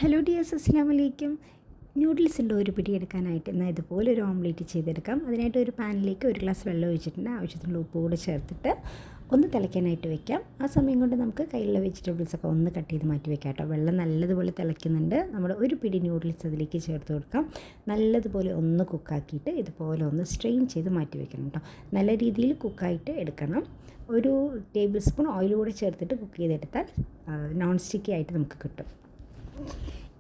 Hello dears, അസ്സലാമു അലൈക്കും. നൂഡിൽസിൻ്റെ ഒരു പിടി എടുക്കാനായിട്ട് എന്നാൽ ഇതുപോലെ ഒരു ഓംലേറ്റ് ചെയ്തെടുക്കാം. അതിനായിട്ട് ഒരു പാനിലേക്ക് ഒരു ഗ്ലാസ് വെള്ളം ഒഴിച്ചിട്ടുണ്ട്. ആവശ്യത്തിനുള്ള ഉപ്പ് കൂടെ ചേർത്തിട്ട് ഒന്ന് തിളയ്ക്കാനായിട്ട് വെക്കാം. ആ സമയം കൊണ്ട് നമുക്ക് കയ്യിലുള്ള വെജിറ്റബിൾസൊക്കെ ഒന്ന് കട്ട് ചെയ്ത് മാറ്റി വെക്കാം കേട്ടോ. വെള്ളം നല്ലതുപോലെ തിളയ്ക്കുന്നുണ്ട്. നമ്മൾ ഒരു പിടി നൂഡിൽസ് അതിലേക്ക് ചേർത്ത് കൊടുക്കാം. നല്ലതുപോലെ ഒന്ന് കുക്കാക്കിയിട്ട് ഇതുപോലെ ഒന്ന് സ്ട്രെയിൻ ചെയ്ത് മാറ്റി വെക്കണം കേട്ടോ. നല്ല രീതിയിൽ കുക്കായിട്ട് എടുക്കണം. ഒരു ടേബിൾ സ്പൂൺ ഓയിൽ കൂടെ ചേർത്തിട്ട് കുക്ക് ചെയ്തെടുത്താൽ നോൺ സ്റ്റിക്കി ആയിട്ട് നമുക്ക് കിട്ടും.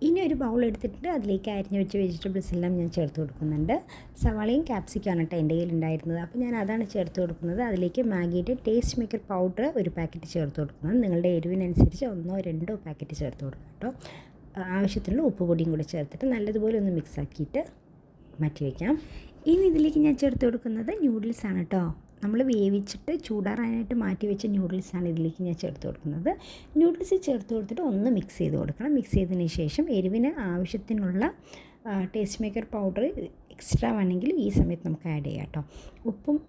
ഇനി ഒരു ബൗൾ എടുത്തിട്ട് അതിലേക്ക് അരിഞ്ഞ് വെച്ച വെജിറ്റബിൾസ് എല്ലാം ഞാൻ ചേർത്ത് കൊടുക്കുന്നുണ്ട്. സവാളയും ക്യാപ്സിക്കാണ് കേട്ടോ എൻ്റെ കയ്യിൽ ഉണ്ടായിരുന്നത്. അപ്പോൾ ഞാൻ അതാണ് ചേർത്ത് കൊടുക്കുന്നത്. അതിലേക്ക് മാഗിയുടെ ടേസ്റ്റ് മേക്കർ പൗഡർ ഒരു പാക്കറ്റ് ചേർത്ത് കൊടുക്കുന്നത്. നിങ്ങളുടെ എരിവിനനുസരിച്ച് 1-2 പാക്കറ്റ് ചേർത്ത് കൊടുക്കുക കേട്ടോ. ആവശ്യത്തിനുള്ള ഉപ്പ് പൊടിയും കൂടി ചേർത്തിട്ട് നല്ലതുപോലെ ഒന്ന് മിക്സ് ആക്കിയിട്ട് മാറ്റി വയ്ക്കാം. ഇനി ഇതിലേക്ക് ഞാൻ ചേർത്ത് കൊടുക്കുന്നത് നൂഡിൽസാണ് കേട്ടോ. നമ്മൾ വേവിച്ചിട്ട് ചൂടാറാനായിട്ട് മാറ്റി വെച്ച നൂഡിൽസാണ് ഇതിലേക്ക് ഞാൻ ചേർത്ത് കൊടുക്കുന്നത്. നൂഡിൽസ് ചേർത്ത് കൊടുത്തിട്ട് ഒന്ന് മിക്സ് ചെയ്ത് കൊടുക്കണം. മിക്സ് ചെയ്തതിന് ശേഷം എരിവിന് ആവശ്യത്തിനുള്ള ടേസ്റ്റ് മേക്കർ പൗഡർ എക്സ്ട്രാ വേണമെങ്കിൽ ഈ സമയത്ത് നമുക്ക് ആഡ് ചെയ്യാം കേട്ടോ.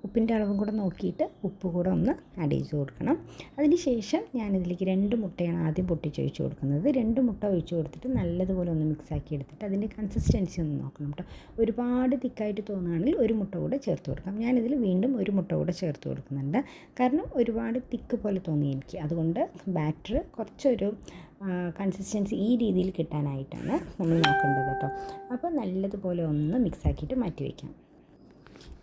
ഉപ്പിൻ്റെ അളവും കൂടെ നോക്കിയിട്ട് ഉപ്പ് കൂടെ ഒന്ന് ആഡ് ചെയ്ത് കൊടുക്കണം. അതിന് ശേഷം ഞാനിതിലേക്ക് 2 മുട്ടയാണ് ആദ്യം പൊട്ടിച്ചൊഴിച്ച് കൊടുക്കുന്നത്. 2 മുട്ട ഒഴിച്ച് കൊടുത്തിട്ട് നല്ലതുപോലെ ഒന്ന് മിക്സ് ആക്കി എടുത്തിട്ട് അതിൻ്റെ കൺസിസ്റ്റൻസി ഒന്ന് നോക്കണം കേട്ടോ. ഒരുപാട് തിക്കായിട്ട് തോന്നുകയാണെങ്കിൽ ഒരു മുട്ട കൂടെ ചേർത്ത് കൊടുക്കാം. ഞാനിതിൽ വീണ്ടും ഒരു മുട്ട കൂടെ ചേർത്ത് കൊടുക്കുന്നുണ്ട്. കാരണം ഒരുപാട് തിക്ക് പോലെ തോന്നി എനിക്ക്. അതുകൊണ്ട് ബാറ്റർ കുറച്ചൊരു കൺസിസ്റ്റൻസി ഈ രീതിയിൽ കിട്ടാനായിട്ടാണ് നമ്മൾ നോക്കേണ്ടത് കേട്ടോ. അപ്പോൾ നല്ലതുപോലെ ഒന്ന് മിക്സ് ആക്കിയിട്ട് മാറ്റി വയ്ക്കാം.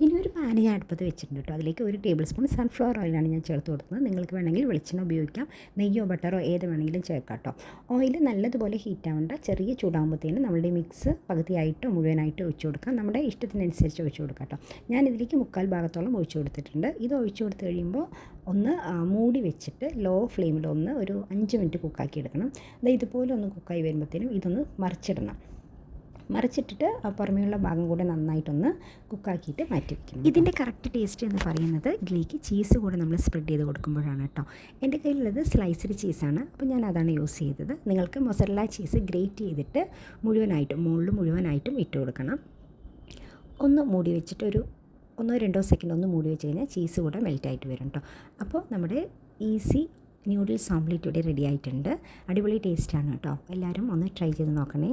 ഇനി ഒരു പാൻ ഞാൻ അടുപ്പത്ത് വെച്ചിട്ടുണ്ട് കേട്ടോ. അതിലേക്ക് 1 ടേബിൾ സ്പൂൺ സൺഫ്ലവർ ഓയിലാണ് ഞാൻ ചേർത്ത് കൊടുക്കുന്നത്. നിങ്ങൾക്ക് വേണമെങ്കിൽ വെളിച്ചെണ്ണ ഉപയോഗിക്കാം, നെയ്യോ ബട്ടറോ ഏത് വേണമെങ്കിലും ചേർക്കാം കേട്ടോ. ഓയിൽ നല്ലതുപോലെ ഹീറ്റ് ആവേണ്ട. ചെറിയ ചൂടാകുമ്പോഴത്തേനും നമ്മളുടെ മിക്സ് പകുതിയായിട്ടോ മുഴുവനായിട്ടോ ഒഴിച്ചു കൊടുക്കാം. നമ്മുടെ ഇഷ്ടത്തിനനുസരിച്ച് ഒഴിച്ചു കൊടുക്കാം കേട്ടോ. ഞാൻ ഇതിലേക്ക് 1/4 ഭാഗത്തോളം ഒഴിച്ചു കൊടുത്തിട്ടുണ്ട്. ഇത് ഒഴിച്ചു കൊടുത്ത് കഴിയുമ്പോൾ ഒന്ന് മൂടി വെച്ചിട്ട് ലോ ഫ്ലെയിമിൽ ഒരു 5 മിനിറ്റ് കുക്കാക്കി എടുക്കണം. ഇതുപോലെ ഒന്ന് കുക്കായി വരുമ്പോഴത്തേനും ഇതൊന്ന് മറിച്ചിട്ടിട്ട് പുറമേയുള്ള ഭാഗം കൂടെ നന്നായിട്ടൊന്ന് കുക്കാക്കിയിട്ട് മാറ്റി വയ്ക്കണം. ഇതിൻ്റെ കറക്റ്റ് ടേസ്റ്റ് എന്ന് പറയുന്നത് ഇതിലേക്ക് ചീസ് കൂടെ നമ്മൾ സ്പ്രെഡ് ചെയ്ത് കൊടുക്കുമ്പോഴാണ് കേട്ടോ. എൻ്റെ കയ്യിലുള്ളത് സ്ലൈസ്ഡ് ചീസാണ്. അപ്പോൾ ഞാൻ അതാണ് യൂസ് ചെയ്തത്. നിങ്ങൾക്ക് മൊസറല്ല ചീസ് ഗ്രേറ്റ് ചെയ്തിട്ട് മുകളിൽ മുഴുവനായിട്ടും ഇട്ട് കൊടുക്കണം. ഒന്ന് മൂടി വെച്ചിട്ട് 1-2 സെക്കൻഡ് ഒന്ന് മൂടി വെച്ച് കഴിഞ്ഞാൽ ചീസ് കൂടെ മെൽറ്റായിട്ട് വരും കേട്ടോ. അപ്പോൾ നമ്മുടെ ഈസി നൂഡിൽസ് ഓംലേറ്റ് ഇവിടെ റെഡി ആയിട്ടുണ്ട്. അടിപൊളി ടേസ്റ്റാണ് കേട്ടോ. എല്ലാവരും ഒന്ന് ട്രൈ ചെയ്ത് നോക്കണേ.